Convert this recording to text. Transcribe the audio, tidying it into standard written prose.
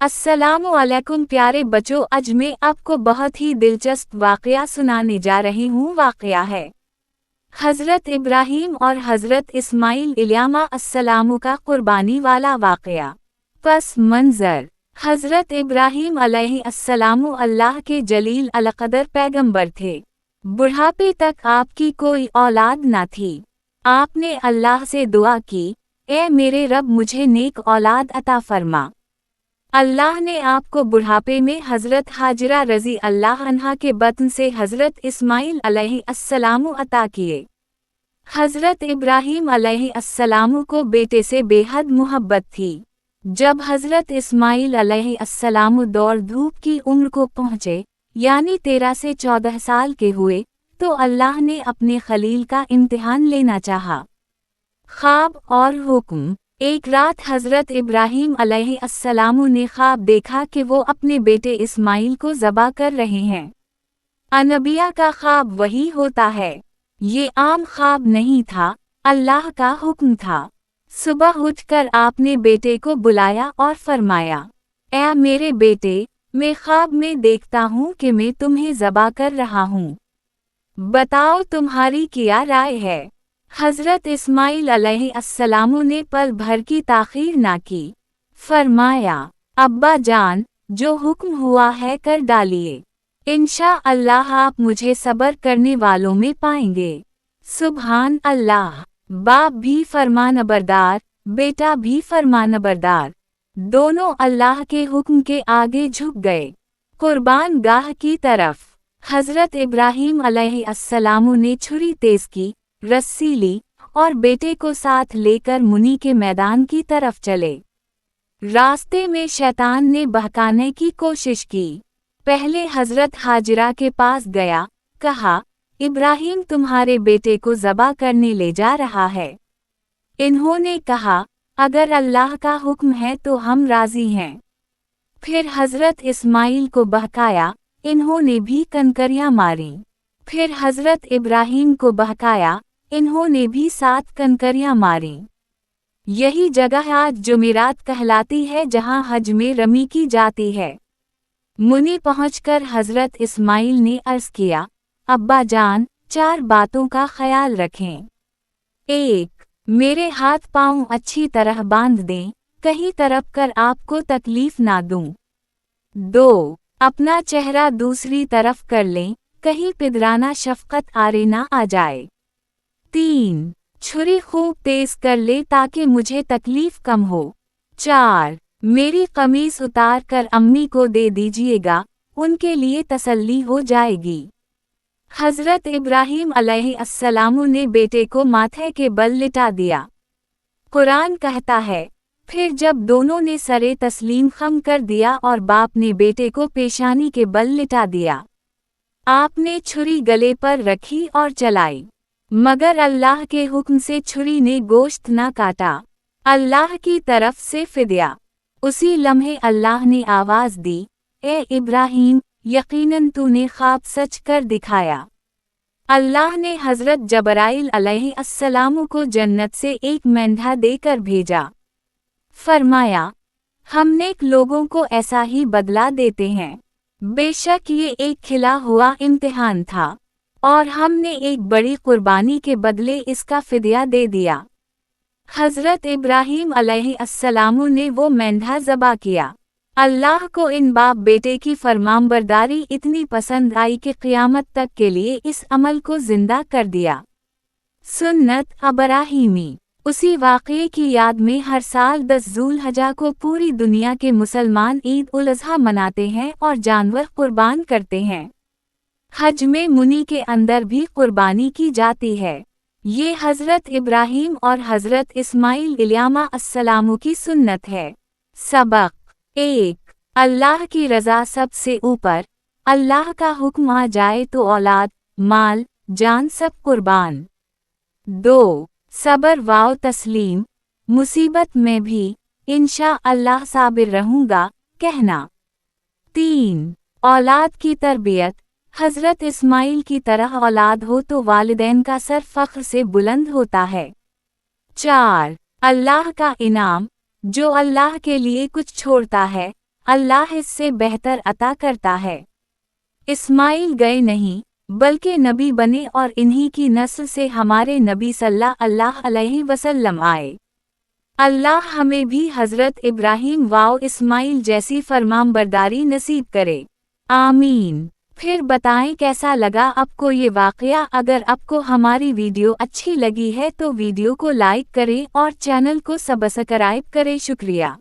अस्सलामु अलैकुम प्यारे बच्चों, आज मैं आपको बहुत ही दिलचस्प वाक़या सुनाने जा रही हूँ। वाक़या है हज़रत इब्राहीम और हज़रत इस्माइल इल्यामा अस्सलामु का कुर्बानी वाला वाक़या। पस मंज़र, हज़रत इब्राहीम अलैहिस्सलामु अल्लाह के जलील अलक़दर पैगंबर थे। बुढ़ापे तक आपकी कोई औलाद न थी। आपने अल्लाह से दुआ की, ए मेरे रब मुझे नेक औलाद अता फरमा। अल्लाह ने आपको बुढ़ापे में हज़रत हाजिरा रज़ी अल्लाह अन्हा के बतन से हज़रत इस्माइल अलैहिस्सलामु अता किए। हज़रत इब्राहीम अलैहिस्सलामु को बेटे से बेहद मुहब्बत थी। जब हज़रत इस्माइल अलैहिस्सलामु दौड़ धूप की उम्र को पहुँचे, यानी 13 से 14 साल के हुए, तो अल्लाह ने अपने खलील का इम्तिहान लेना चाहा। ख्वाब और हुक्म। एक रात हज़रत इब्राहीम अलैहिस्सलामु ने ख्वाब देखा कि वो अपने बेटे इस्माइल को ज़बा कर रहे हैं। अनबिया का ख्वाब वही होता है। ये आम ख्वाब नहीं था, अल्लाह का हुक्म था। सुबह उठकर आपने बेटे को बुलाया और फरमाया, ऐ मेरे बेटे, मैं ख्वाब में देखता हूँ कि मैं तुम्हें ज़बा कर रहा हूँ। बताओ तुम्हारी क्या राय है। हज़रत इस्माइल अलैहिस्सलामु ने पल भर की ताख़ीर ना की। फरमाया, अब्बा जान, जो हुक्म हुआ है कर डालिए। इंशाअल्लाह आप मुझे सब्र करने वालों में पाएंगे। सुभान अल्लाह। बाप भी फरमानबरदार, बेटा भी फरमानबरदार। दोनों अल्लाह के हुक्म के आगे झुक गए, कुर्बान गाह की तरफ। हज़रत इब्राहीम अलैहिस्सलामु ने छुरी तेज की, रस्सी ली और बेटे को साथ लेकर मुनी के मैदान की तरफ चले। रास्ते में शैतान ने बहकाने की कोशिश की। पहले हज़रत हाजिरा के पास गया, कहा, इब्राहीम तुम्हारे बेटे को ज़बा करने ले जा रहा है। इन्होंने कहा, अगर अल्लाह का हुक्म है तो हम राज़ी हैं। फिर हज़रत इस्माइल को बहकाया, इन्होंने भी कनकरियाँ मारीं। फिर हज़रत इब्राहीम को बहकाया, इन्होंने भी 7 कनकरियाँ मारीं। यही जगह आज जुमेरात कहलाती है, जहाँ हज में रमी की जाती है। मुनी पहुंचकर हज़रत इस्माइल ने अर्ज़ किया, अब्बा जान, 4 बातों का ख्याल रखें। 1. मेरे हाथ पाँव अच्छी तरह बांध दें, कहीं तरफ कर आपको तकलीफ ना दूं। 2. अपना चेहरा दूसरी तरफ कर लें, कहीं पिदराना शफ़क़त आरे ना आ जाए। 3. छुरी खूब तेज कर ले ताकि मुझे तकलीफ कम हो। 4. मेरी कमीज उतार कर अम्मी को दे दीजिएगा, उनके लिए तसल्ली हो जाएगी। हज़रत इब्राहीम अलैहिस्सलामु ने बेटे को माथे के बल लिटा दिया। कुरान कहता है, फिर जब दोनों ने सरे तस्लीम खम कर दिया और बाप ने बेटे को पेशानी के बल लिटा दिया, आपने छुरी गले पर रखी और चलाई, मगर अल्लाह के हुक्म से छुरी ने गोश्त न काटा। अल्लाह की तरफ से फिदिया। उसी लम्हे अल्लाह ने आवाज़ दी, ए इब्राहीम, यकीनन तूने ख्वाब सच कर दिखाया। अल्लाह ने हज़रत जबराइल अलैहिस्सलामु को जन्नत से एक मेंढा देकर भेजा। फरमाया, हम नेक लोगों को ऐसा ही बदला देते हैं। बेशक ये एक खिला हुआ इम्तिहान था, और हमने एक बड़ी कुर्बानी के बदले इसका फिदिया दे दिया। हज़रत इब्राहीम अलैहिस्सलामु ने वो मेंढा ज़बा किया। अल्लाह को इन बाप बेटे की फरमानबरदारी इतनी पसंद आई कि क़यामत तक के लिए इस अमल को ज़िंदा कर दिया। सुन्नत इब्राहीमी। उसी वाक़ये की याद में हर साल 10 ज़ुल्हज्जा को पूरी दुनिया के मुसलमान ईद उल अज़हा मनाते हैं और जानवर कुर्बान करते हैं। हज में मुनी के अंदर भी कुर्बानी की जाती है। ये हज़रत इब्राहीम और हज़रत इस्माइल इल्यामा अस्सलामु की सुन्नत है। सबक 1. अल्लाह की रज़ा सबसे ऊपर। अल्लाह का हुक्म आ जाए तो औलाद, माल, जान सब कुर्बान। 2. सब्र व तस्लीम। मुसीबत में भी इंशाअल्लाह साबिर रहूँगा कहना। 3. औलाद की तरबियत। हज़रत इस्माइल की तरह औलाद हो तो वालिदैन का सर फ़ख्र से बुलंद होता है। 4. अल्लाह का इनाम। जो अल्लाह के लिए कुछ छोड़ता है, अल्लाह इससे बेहतर अता करता है। इस्माइल गए नहीं, बल्कि नबी बने और इन्हीं की नस्ल से हमारे नबी सल्लल्लाहु अलैहि वसल्लम आए। अल्लाह हमें भी हज़रत इब्राहीम व इस्माइल जैसी फरमाबरदारी नसीब करे। आमीन। फिर बताएं कैसा लगा आपको ये वाक़या। अगर आपको हमारी वीडियो अच्छी लगी है तो वीडियो को लाइक करें और चैनल को सब्सक्राइब करें। शुक्रिया।